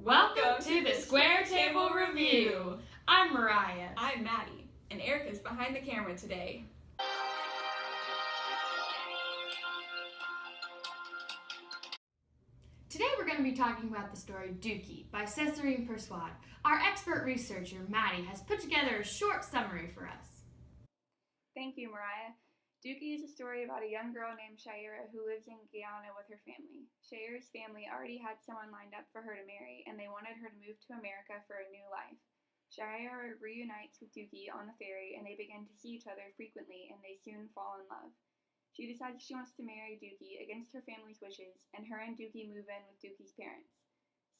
Welcome to the Square Table Review. I'm Mariah. I'm Maddie, and Erica's behind the camera today. Today we're going to be talking about the story Dookie by Césarine Persuade. Our expert researcher, Maddie, has put together a short summary for us. Thank you, Mariah. Dookie is a story about a young girl named Shaira who lives in Guyana with her family. Shaira's family already had someone lined up for her to marry, and they wanted her to move to America for a new life. Shaira reunites with Dookie on the ferry, and they begin to see each other frequently, and they soon fall in love. She decides she wants to marry Dookie against her family's wishes, and her and Dookie move in with Dookie's parents.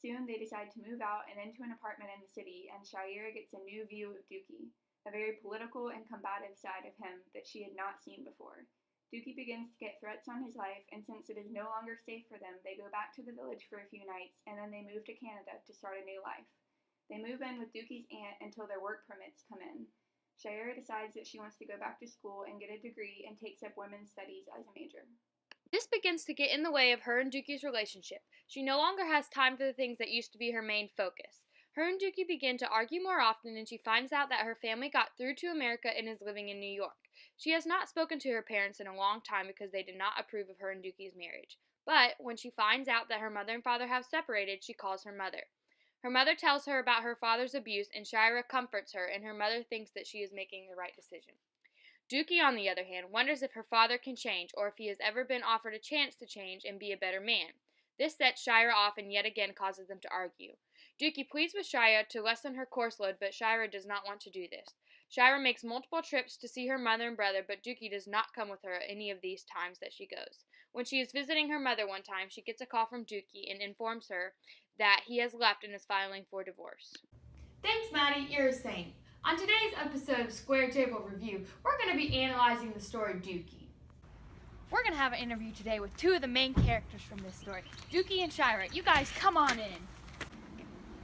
Soon they decide to move out and into an apartment in the city, and Shaira gets a new view of Dookie, a very political and combative side of him that she had not seen before. Dookie begins to get threats on his life, and since it is no longer safe for them, they go back to the village for a few nights, and then they move to Canada to start a new life. They move in with Dookie's aunt until their work permits come in. Shaira decides that she wants to go back to school and get a degree and takes up women's studies as a major. This begins to get in the way of her and Dookie's relationship. She no longer has time for the things that used to be her main focus. Her and Dookie begin to argue more often, and she finds out that her family got through to America and is living in New York. She has not spoken to her parents in a long time because they did not approve of her and Dookie's marriage. But when she finds out that her mother and father have separated, she calls her mother. Her mother tells her about her father's abuse, and Shaira comforts her, and her mother thinks that she is making the right decision. Dookie, on the other hand, wonders if her father can change, or if he has ever been offered a chance to change and be a better man. This sets Shaira off and yet again causes them to argue. Dookie pleads with Shaira to lessen her course load, but Shaira does not want to do this. Shaira makes multiple trips to see her mother and brother, but Dookie does not come with her any of these times that she goes. When she is visiting her mother one time, she gets a call from Dookie and informs her that he has left and is filing for divorce. Thanks, Maddie. You're a saint. On today's episode of Square Table Review, we're going to be analyzing the story Dookie. We're going to have an interview today with two of the main characters from this story, Dookie and Shaira. You guys, come on in.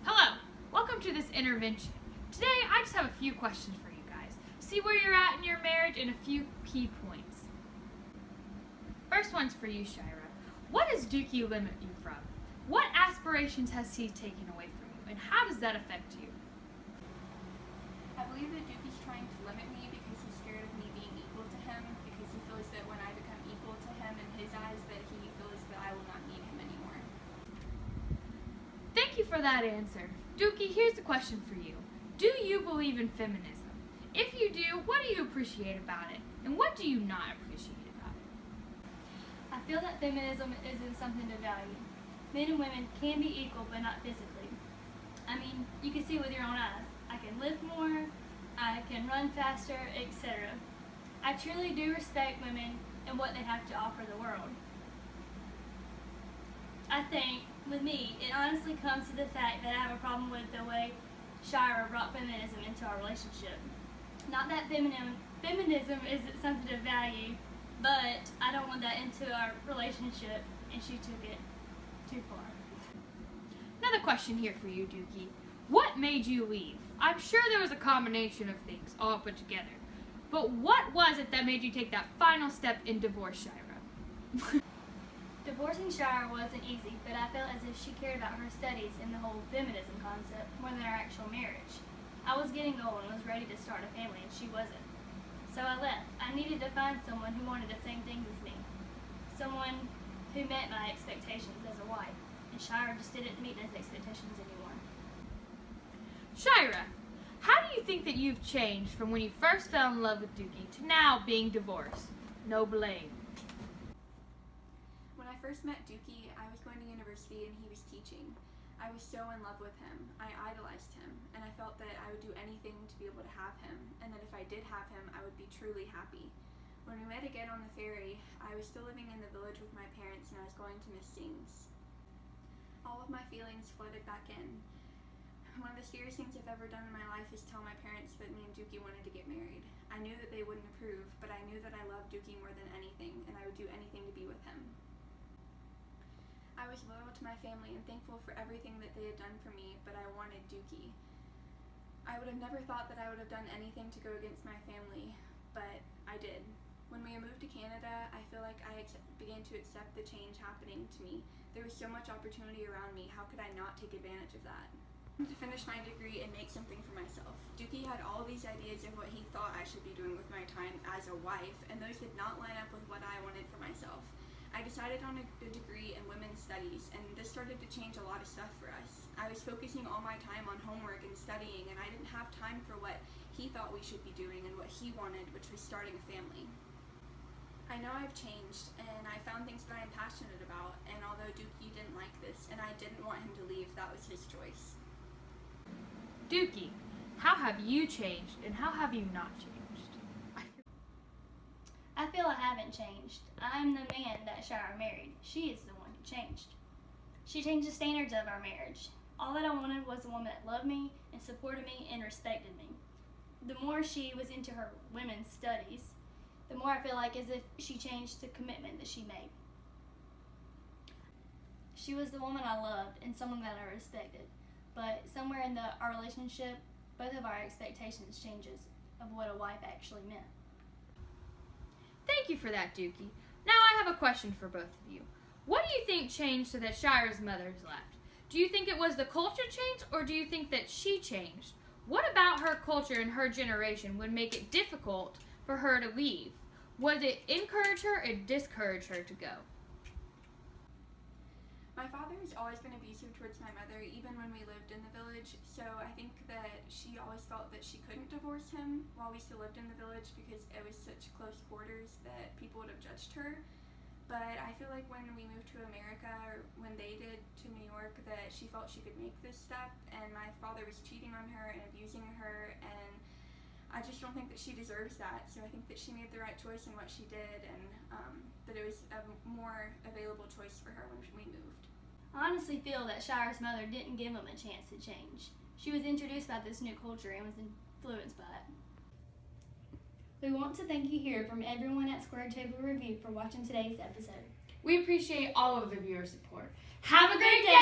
Hello. Welcome to this intervention. Today, I just have a few questions for you guys. See where you're at in your marriage and a few key points. First one's for you, Shaira. What does Dookie limit you from? What aspirations has he taken away from you, and how does that affect you? I believe that Dookie's trying to limit me because he's scared of me being equal to him, because he feels that when I become equal to him in his eyes, that he feels that I will not need him anymore. Thank you for that answer. Dookie, here's a question for you. Do you believe in feminism? If you do, what do you appreciate about it? And what do you not appreciate about it? I feel that feminism isn't something to value. Men and women can be equal, but not physically. I mean, you can see with your own eyes. I can lift more, I can run faster, etc. I truly do respect women and what they have to offer the world. I think, with me, it honestly comes to the fact that I have a problem with the way Shaira brought feminism into our relationship. Not that feminism isn't something to value, but I don't want that into our relationship, and she took it too far. Another question here for you, Dookie. What made you leave? I'm sure there was a combination of things all put together. But what was it that made you take that final step in divorce, Shaira? Divorcing Shaira wasn't easy, but I felt as if she cared about her studies and the whole feminism concept more than our actual marriage. I was getting old and was ready to start a family, and she wasn't. So I left. I needed to find someone who wanted the same things as me. Someone who met my expectations as a wife. And Shaira just didn't meet those expectations anymore. Shaira, how do you think that you've changed from when you first fell in love with Dookie to now being divorced? No blame. When I first met Dookie, I was going to university and he was teaching. I was so in love with him. I idolized him, and I felt that I would do anything to be able to have him, and that if I did have him, I would be truly happy. When we met again on the ferry, I was still living in the village with my parents, and I was going to Miss Sing's. All of my feelings flooded back in. One of the scariest things I've ever done in my life is tell my parents that me and Dookie wanted to get married. I knew that they wouldn't approve, but I knew that I loved Dookie more than anything, and I would do anything to be with him. I was loyal to my family and thankful for everything that they had done for me, but I wanted Dookie. I would have never thought that I would have done anything to go against my family, but I did. When we moved to Canada, I feel like I began to accept the change happening to me. There was so much opportunity around me. How could I not take advantage of that? To finish my degree and make something for myself. Dookie had all these ideas of what he thought I should be doing with my time as a wife, and those did not line up with what I wanted for myself. I decided on a degree in women's studies, and this started to change a lot of stuff for us. I was focusing all my time on homework and studying, and I didn't have time for what he thought we should be doing and what he wanted, which was starting a family. I know I've changed, and I found things that I'm passionate about, and although Dookie didn't like this, and I didn't want him to leave, that was his choice. Dookie, how have you changed and how have you not changed? I feel I haven't changed. I'm the man that Shire married. She is the one who changed. She changed the standards of our marriage. All that I wanted was a woman that loved me and supported me and respected me. The more she was into her women's studies, the more I feel like as if she changed the commitment that she made. She was the woman I loved and someone that I respected. But somewhere in our relationship, both of our expectations changes of what a wife actually meant. Thank you for that, Dookie. Now I have a question for both of you. What do you think changed so that Shire's mother's left? Do you think it was the culture change, or do you think that she changed? What about her culture and her generation would make it difficult for her to leave? Would it encourage her or discourage her to go? My father has always been abusive towards my mother, even when we lived in the village, so I think that she always felt that she couldn't divorce him while we still lived in the village because it was such close quarters that people would have judged her. But I feel like when we moved to America, or when they did to New York, that she felt she could make this step, and my father was cheating on her and abusing her, and I just don't think that she deserves that. So I think that she made the right choice in what she did, and that it was a more available choice for her when we moved. I honestly feel that Shire's mother didn't give him a chance to change. She was introduced by this new culture and was influenced by it. We want to thank you here from everyone at Square Table Review for watching today's episode. We appreciate all of the viewer support. Have a great day!